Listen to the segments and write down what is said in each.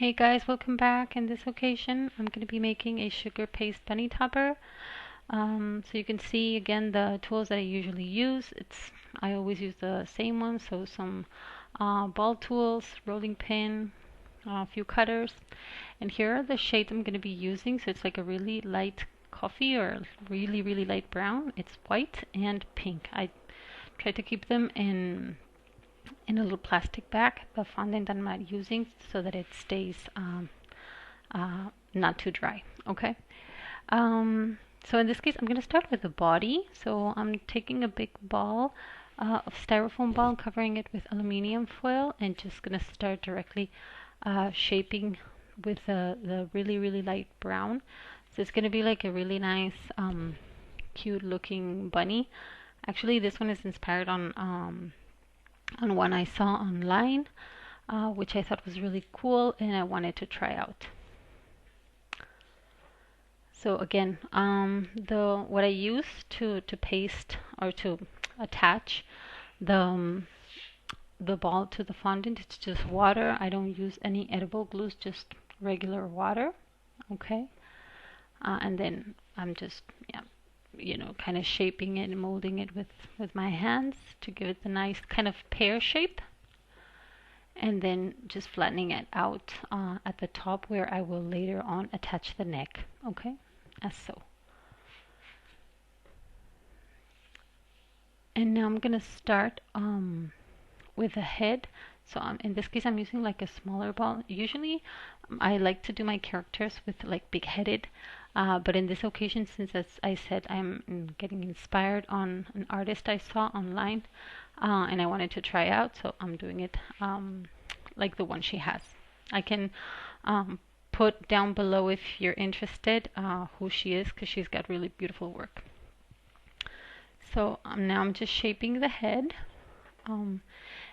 Hey guys, welcome back. In this occasion, I'm going to be making a sugar paste bunny topper. So you can see again the tools that I usually use. I always use the same ones, so some ball tools, rolling pin, a few cutters. And here are the shades I'm going to be using. So it's like a really light coffee or really light brown. It's white and pink. I try to keep them in a little plastic bag, the fondant I'm not using, so that it stays not too dry. Okay. So in this case, I'm going to start with the body. So I'm taking a big ball of styrofoam ball, covering it with aluminum foil, and just going to start directly shaping with the really light brown. So it's going to be like a really nice, cute looking bunny. Actually, this one is inspired on one I saw online, which I thought was really cool and I wanted to try out. So again, the what I use to paste or to attach the the ball to the fondant, it's just water. I don't use any edible glues, just regular water. Okay, and then I'm just kind of shaping it and molding it with my hands to give it the nice kind of pear shape. And then just flattening it out at the top where I will later on attach the neck. Okay, as so. And now I'm gonna start with the head. So in this case, I'm using like a smaller ball. Usually, I like to do my characters with like big-headed, but in this occasion, since as I said, I'm getting inspired on an artist I saw online, and I wanted to try out, so I'm doing it like the one she has. I can put down below if you're interested who she is, because she's got really beautiful work. So now I'm just shaping the head.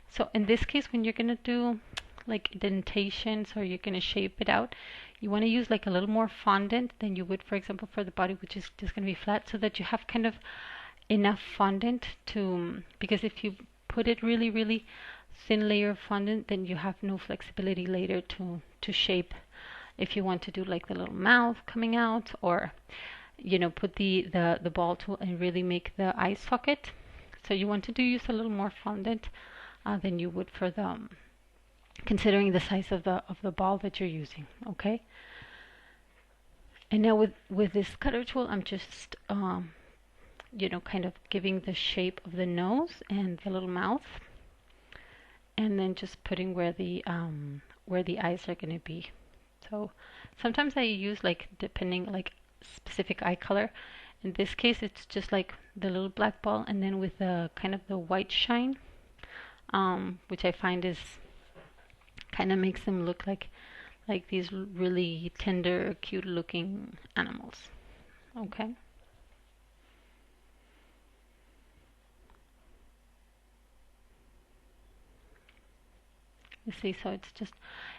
So in this case, when you're gonna do like indentations or you're gonna shape it out, you want to use like a little more fondant than you would, for example, for the body, which is just gonna be flat, so that you have kind of enough fondant to, because if you put it really thin layer of fondant, then you have no flexibility later to shape if you want to do like the little mouth coming out, or put the ball tool and really make the eye socket. So you want to use a little more fondant than you would for the considering the size of the ball that you're using. Okay. And now with this cutter tool, I'm just kind of giving the shape of the nose and the little mouth, and then just putting where the eyes are going to be. So sometimes I use like depending like specific eye color. In this case, it's just like the little black ball, and then with the kind of the white shine, which I find is kind of makes them look like these really tender, cute looking animals. Okay. You see, so it's just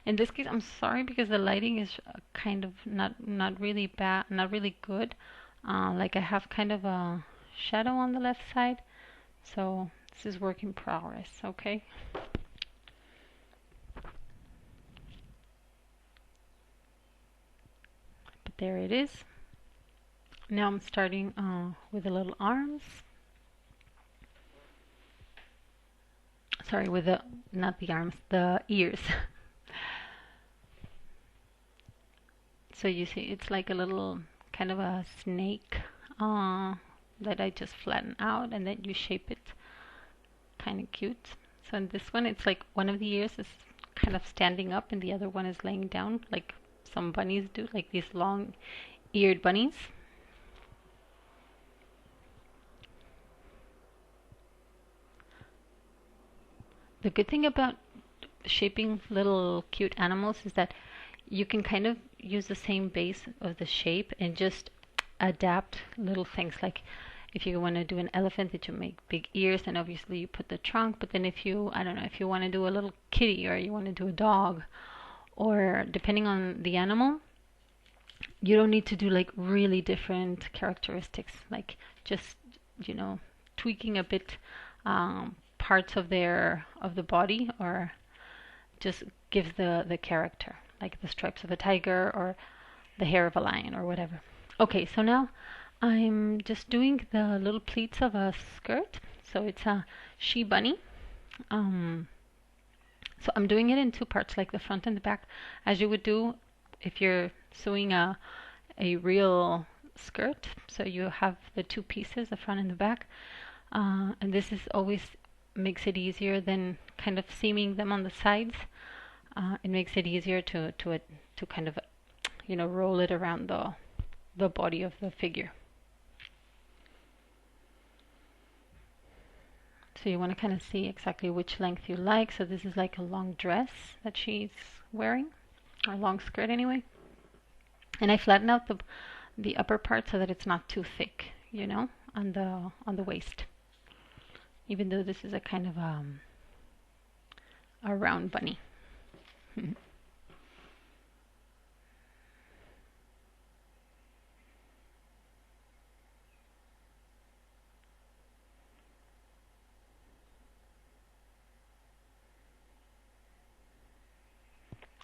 in this case, I'm sorry because the lighting is kind of not really bad, not really good. Like I have kind of a shadow on the left side, so this is work in progress. Okay. But there it is. Now I'm starting with the little arms. Sorry, with the not the arms, the ears. So you see, it's like a little kind of a snake that I just flatten out, and then you shape it kind of cute. So in this one, it's like one of the ears is kind of standing up, and the other one is laying down, like some bunnies do, like these long-eared bunnies. The good thing about shaping little cute animals is that you can kind of use the same base of the shape and just adapt little things. Like if you want to do an elephant, that you make big ears, and obviously you put the trunk. But then if you, I don't know, if you want to do a little kitty, or you want to do a dog, or depending on the animal, you don't need to do like really different characteristics. Like just tweaking a bit parts of the body, or just gives the character. like the stripes of a tiger or the hair of a lion or whatever. Okay, so now I'm just doing the little pleats of a skirt. So it's a she bunny. Um, so I'm doing it in two parts, like the front and the back, as you would do if you're sewing a real skirt. So you have the two pieces, the front and the back. And this is always makes it easier than kind of seaming them on the sides. It makes it easier to kind of roll it around the body of the figure. So you want to kind of see exactly which length you like. So this is like a long dress that she's wearing, or long skirt anyway. And I flatten out the upper part so that it's not too thick, on the waist. Even though this is a kind of a round bunny.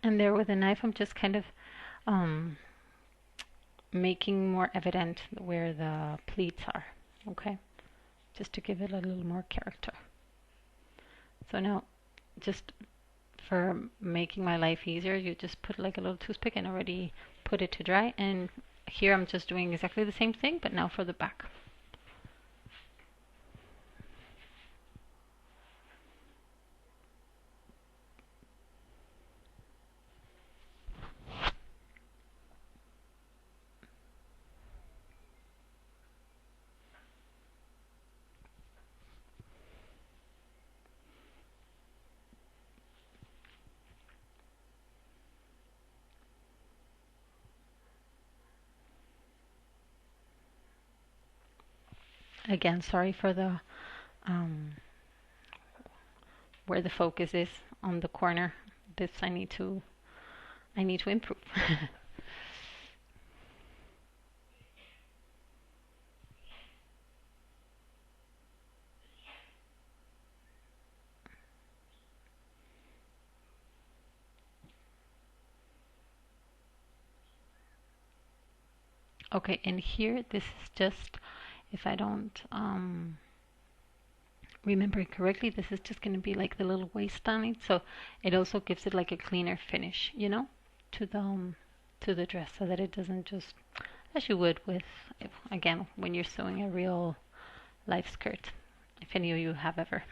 And there with a knife, I'm just kind of making more evident where the pleats are, okay? Just to give it a little more character. So now, just for making my life easier, you just put like a little toothpick and already put it to dry. And here I'm just doing exactly the same thing, but now for the back. Again, sorry for the where the focus is on the corner. This I need to improve. Okay, and here this is just, if I don't remember it correctly, this is just going to be like the little waist on it, so it also gives it like a cleaner finish, to the dress, so that it doesn't just, as you would with, again, when you're sewing a real life skirt, if any of you have ever.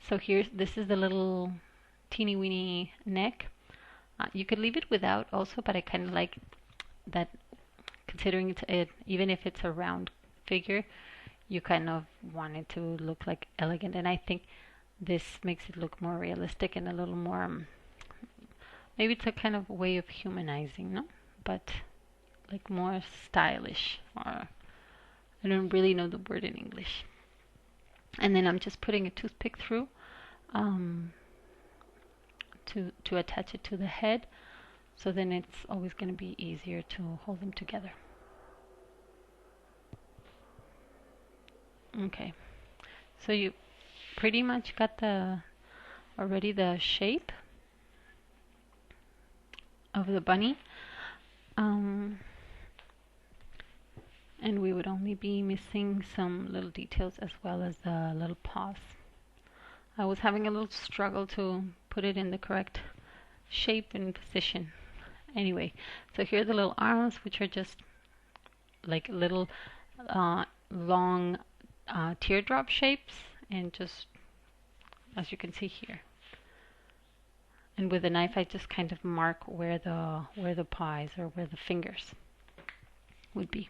So this is the little teeny weeny neck. You could leave it without also, but I kind of like that, considering it, even if it's a round figure, you kind of want it to look like elegant, and I think this makes it look more realistic and a little more, maybe it's a kind of way of humanizing, no? But like more stylish, or I don't really know the word in English. And then I'm just putting a toothpick through to attach it to the head, so then it's always going to be easier to hold them together. Okay, so you pretty much got already the shape of the bunny, and we would only be missing some little details as well as the little paws. I was having a little struggle to put it in the correct shape and position. Anyway, so here are the little arms, which are just like little long teardrop shapes, and just as you can see here. And with a knife, I just kind of mark where the paws or where the fingers would be.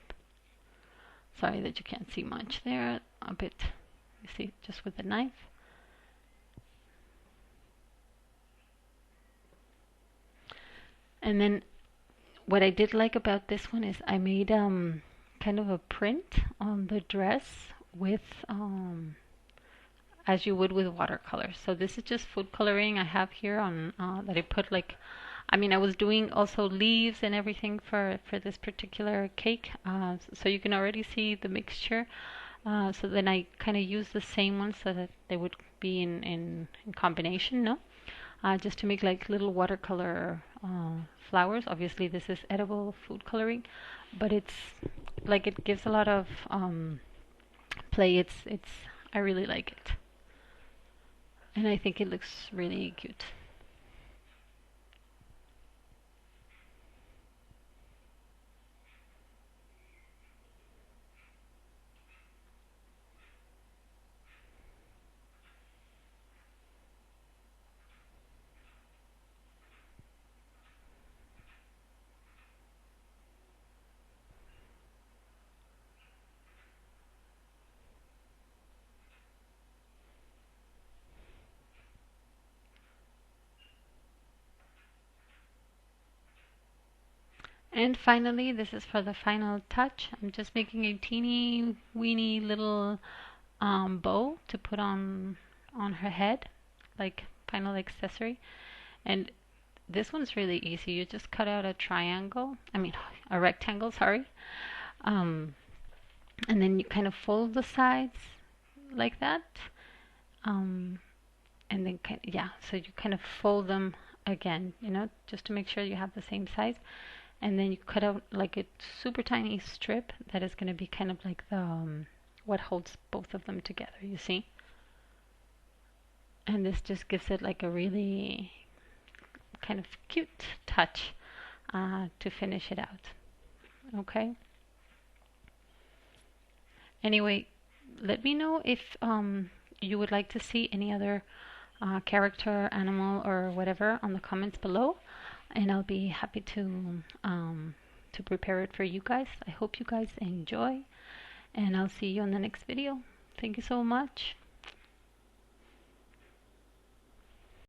Sorry that you can't see much there. A bit, you see, just with the knife. And then what I did like about this one is I made kind of a print on the dress with as you would with watercolor. So this is just food coloring I have here on that I put like, I mean, I was doing also leaves and everything for this particular cake, so you can already see the mixture. So then I kind of use the same ones so that they would be in combination, no? Just to make like little watercolor flowers. Obviously, this is edible food coloring, but it's like it gives a lot of play. It's I really like it, and I think it looks really cute. And finally, this is for the final touch. I'm just making a teeny weeny little bow to put on her head, like final accessory. And this one's really easy. You just cut out a triangle. I mean, a rectangle. Sorry. Um, and then you kind of fold the sides like that. Um, and then yeah, so you kind of fold them again, just to make sure you have the same size. And then you cut out like a super tiny strip that is going to be kind of like the what holds both of them together, you see? And this just gives it like a really kind of cute touch to finish it out. Okay. Anyway, let me know if you would like to see any other character, animal, or whatever on the comments below, and I'll be happy to prepare it for you guys. I hope you guys enjoy, and I'll see you on the next video. Thank you so much.